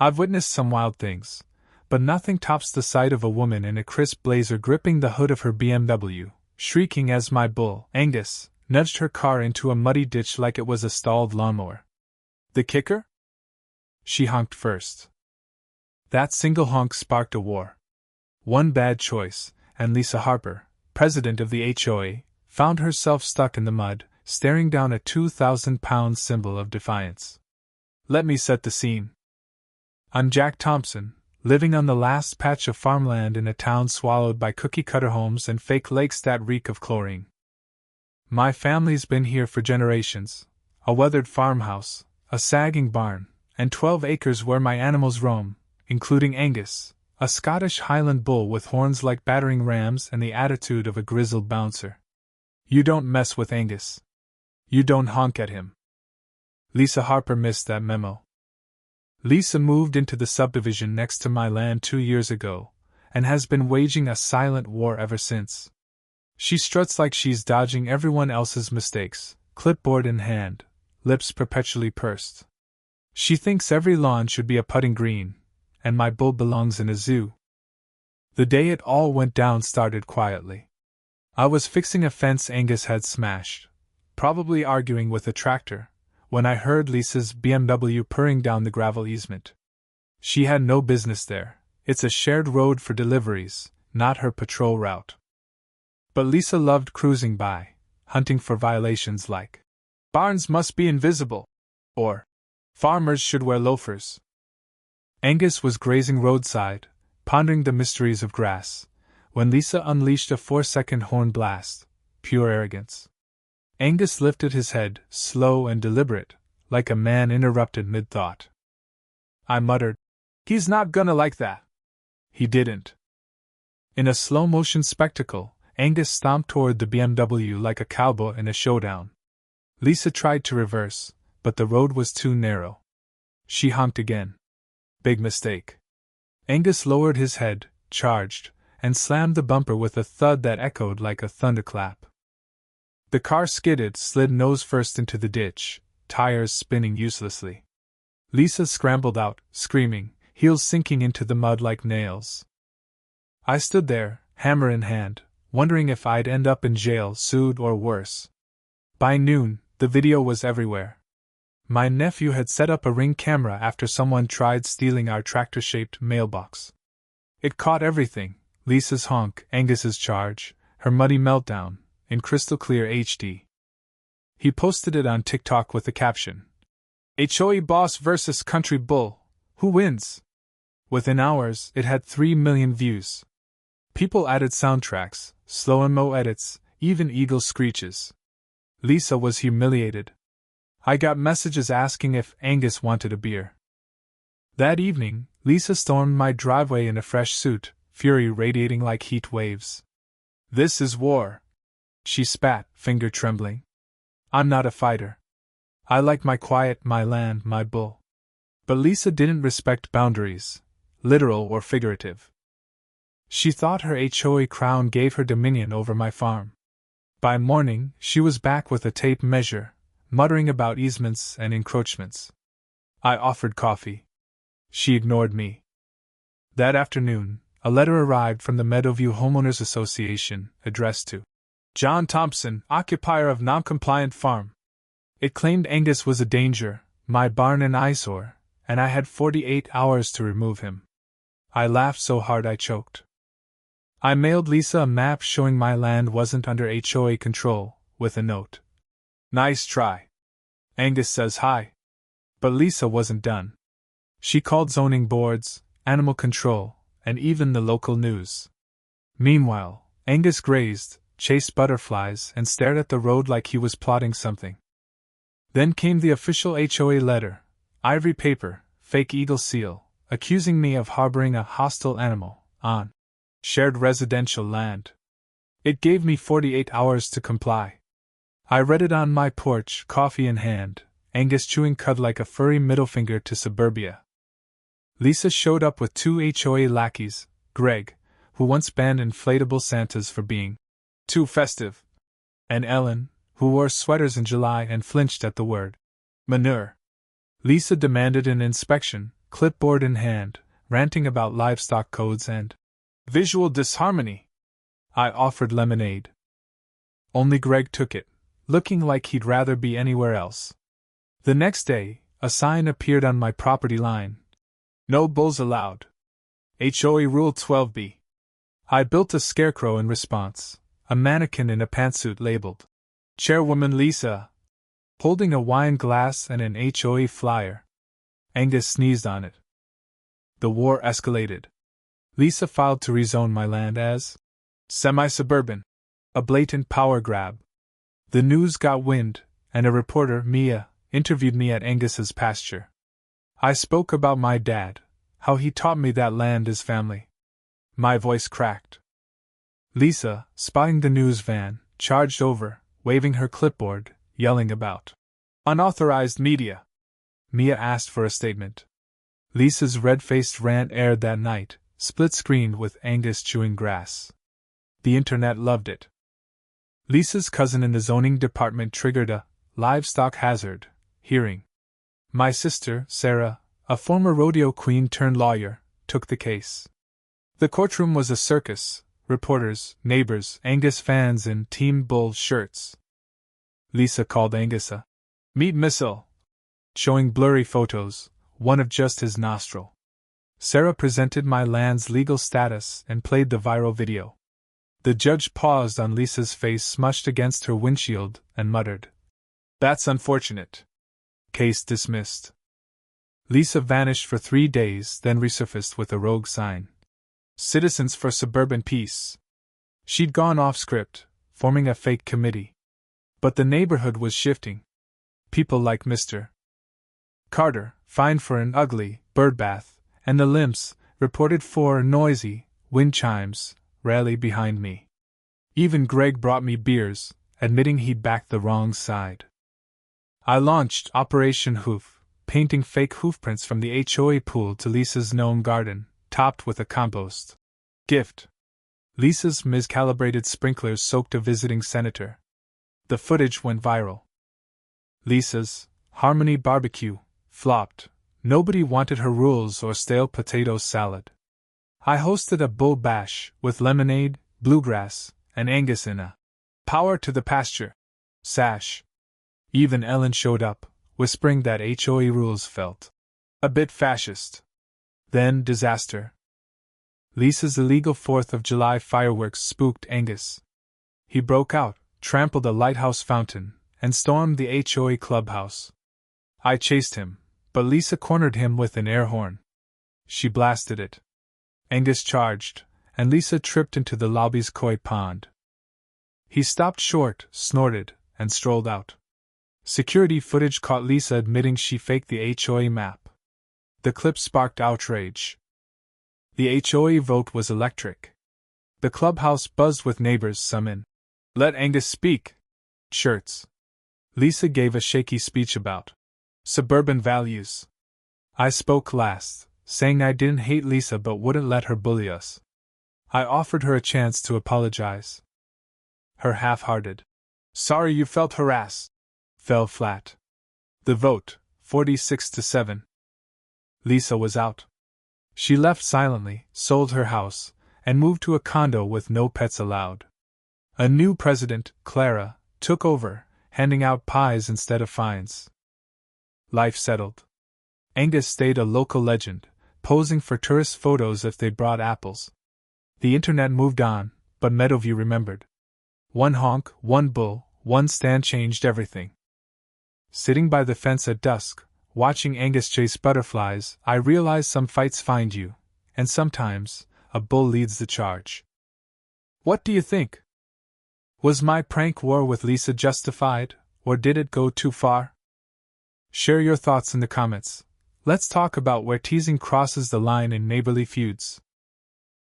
I've witnessed some wild things, but nothing tops the sight of a woman in a crisp blazer gripping the hood of her BMW, shrieking as my bull, Angus, nudged her car into a muddy ditch like it was a stalled lawnmower. The kicker? She honked first. That single honk sparked a war. One bad choice, and Lisa Harper, president of the HOA, found herself stuck in the mud, staring down a 2,000-pound symbol of defiance. Let me set the scene. I'm Jack Thompson, living on the last patch of farmland in a town swallowed by cookie-cutter homes and fake lakes that reek of chlorine. My family's been here for generations, a weathered farmhouse, a sagging barn, and 12 acres where my animals roam, including Angus, a Scottish Highland bull with horns like battering rams and the attitude of a grizzled bouncer. You don't mess with Angus. You don't honk at him. Lisa Harper missed that memo. Lisa moved into the subdivision next to my land 2 years ago, and has been waging a silent war ever since. She struts like she's dodging everyone else's mistakes, clipboard in hand, lips perpetually pursed. She thinks every lawn should be a putting green, and my bull belongs in a zoo. The day it all went down started quietly. I was fixing a fence Angus had smashed, probably arguing with a tractor, when I heard Lisa's BMW purring down the gravel easement. She had no business there. It's a shared road for deliveries, not her patrol route. But Lisa loved cruising by, hunting for violations like, "Barns must be invisible," or, "Farmers should wear loafers." Angus was grazing roadside, pondering the mysteries of grass, when Lisa unleashed a 4-second horn blast, pure arrogance. Angus lifted his head, slow and deliberate, like a man interrupted mid-thought. I muttered, "He's not gonna like that." He didn't. In a slow-motion spectacle, Angus stomped toward the BMW like a cowboy in a showdown. Lisa tried to reverse, but the road was too narrow. She honked again. Big mistake. Angus lowered his head, charged, and slammed the bumper with a thud that echoed like a thunderclap. The car skidded, slid nose first into the ditch, tires spinning uselessly. Lisa scrambled out, screaming, heels sinking into the mud like nails. I stood there, hammer in hand, wondering if I'd end up in jail, sued, or worse. By noon, the video was everywhere. My nephew had set up a Ring camera after someone tried stealing our tractor-shaped mailbox. It caught everything: Lisa's honk, Angus's charge, her muddy meltdown, in crystal-clear HD. He posted it on TikTok with the caption, "HOA boss versus country bull, who wins?" Within hours, it had 3 million views. People added soundtracks, slow-mo edits, even eagle screeches. Lisa was humiliated. I got messages asking if Angus wanted a beer. That evening, Lisa stormed my driveway in a fresh suit, fury radiating like heat waves. "This is war," she spat, finger trembling. "I'm not a fighter. I like my quiet, my land, my bull." But Lisa didn't respect boundaries, literal or figurative. She thought her HOA crown gave her dominion over my farm. By morning, she was back with a tape measure, muttering about easements and encroachments. I offered coffee. She ignored me. That afternoon, a letter arrived from the Meadowview Homeowners Association, addressed to John Thompson, occupier of non-compliant farm. It claimed Angus was a danger, my barn an eyesore, and I had 48 hours to remove him. I laughed so hard I choked. I mailed Lisa a map showing my land wasn't under HOA control, with a note. "Nice try. Angus says hi." But Lisa wasn't done. She called zoning boards, animal control, and even the local news. Meanwhile, Angus grazed, chased butterflies, and stared at the road like he was plotting something. Then came the official HOA letter, ivory paper, fake eagle seal, accusing me of harboring a hostile animal on shared residential land. It gave me 48 hours to comply. I read it on my porch, coffee in hand, Angus chewing cud like a furry middle finger to suburbia. Lisa showed up with 2 HOA lackeys, Greg, who once banned inflatable Santas for being too festive, and Ellen, who wore sweaters in July and flinched at the word manure. Lisa demanded an inspection, clipboard in hand, ranting about livestock codes and visual disharmony. I offered lemonade. Only Greg took it, looking like he'd rather be anywhere else. The next day, a sign appeared on my property line. No bulls allowed. HOA Rule 12b. I built a scarecrow in response, a mannequin in a pantsuit labeled Chairwoman Lisa, holding a wine glass and an HOA flyer. Angus sneezed on it. The war escalated. Lisa filed to rezone my land as semi-suburban, a blatant power grab. The news got wind, and a reporter, Mia, interviewed me at Angus's pasture. I spoke about my dad, how he taught me that land is family. My voice cracked. Lisa, spotting the news van, charged over, waving her clipboard, yelling about unauthorized media. Mia asked for a statement. Lisa's red-faced rant aired that night, split-screened with Angus chewing grass. The internet loved it. Lisa's cousin in the zoning department triggered a livestock hazard hearing. My sister, Sarah, a former rodeo queen turned lawyer, took the case. The courtroom was a circus, reporters, neighbors, Angus fans in Team Bull shirts. Lisa called Angus a meat missile, showing blurry photos, one of just his nostril. Sarah presented my land's legal status and played the viral video. The judge paused on Lisa's face smushed against her windshield and muttered, "That's unfortunate. Case dismissed." Lisa vanished for 3 days, then resurfaced with a rogue sign. Citizens for Suburban Peace. She'd gone off script, forming a fake committee. But the neighborhood was shifting. People like Mr. Carter, fined for an ugly birdbath, and the Limps, reported for noisy wind chimes, rally behind me. Even Greg brought me beers, admitting he'd backed the wrong side. I launched Operation Hoof, painting fake hoofprints from the HOA pool to Lisa's gnome garden, topped with a compost gift. Lisa's miscalibrated sprinklers soaked a visiting senator. The footage went viral. Lisa's Harmony Barbecue flopped. Nobody wanted her rules or stale potato salad. I hosted a bull bash with lemonade, bluegrass, and Angus in a power to the pasture sash. Even Ellen showed up, whispering that HOA rules felt a bit fascist. Then disaster. Lisa's illegal 4th of July fireworks spooked Angus. He broke out, trampled a lighthouse fountain, and stormed the HOA clubhouse. I chased him, but Lisa cornered him with an air horn. She blasted it. Angus charged, and Lisa tripped into the lobby's koi pond. He stopped short, snorted, and strolled out. Security footage caught Lisa admitting she faked the HOA map. The clip sparked outrage. The HOA vote was electric. The clubhouse buzzed with neighbors, some in "Let Angus speak" shirts. Lisa gave a shaky speech about suburban values. I spoke last, saying I didn't hate Lisa but wouldn't let her bully us. I offered her a chance to apologize. Her half-hearted "Sorry you felt harassed" fell flat. The vote, 46-7. Lisa was out. She left silently, sold her house, and moved to a condo with no pets allowed. A new president, Clara, took over, handing out pies instead of fines. Life settled. Angus stayed a local legend, posing for tourist photos if they brought apples. The internet moved on, but Meadowview remembered. One honk, one bull, one stand changed everything. Sitting by the fence at dusk, watching Angus chase butterflies, I realized some fights find you, and sometimes, a bull leads the charge. What do you think? Was my prank war with Lisa justified, or did it go too far? Share your thoughts in the comments. Let's talk about where teasing crosses the line in neighborly feuds.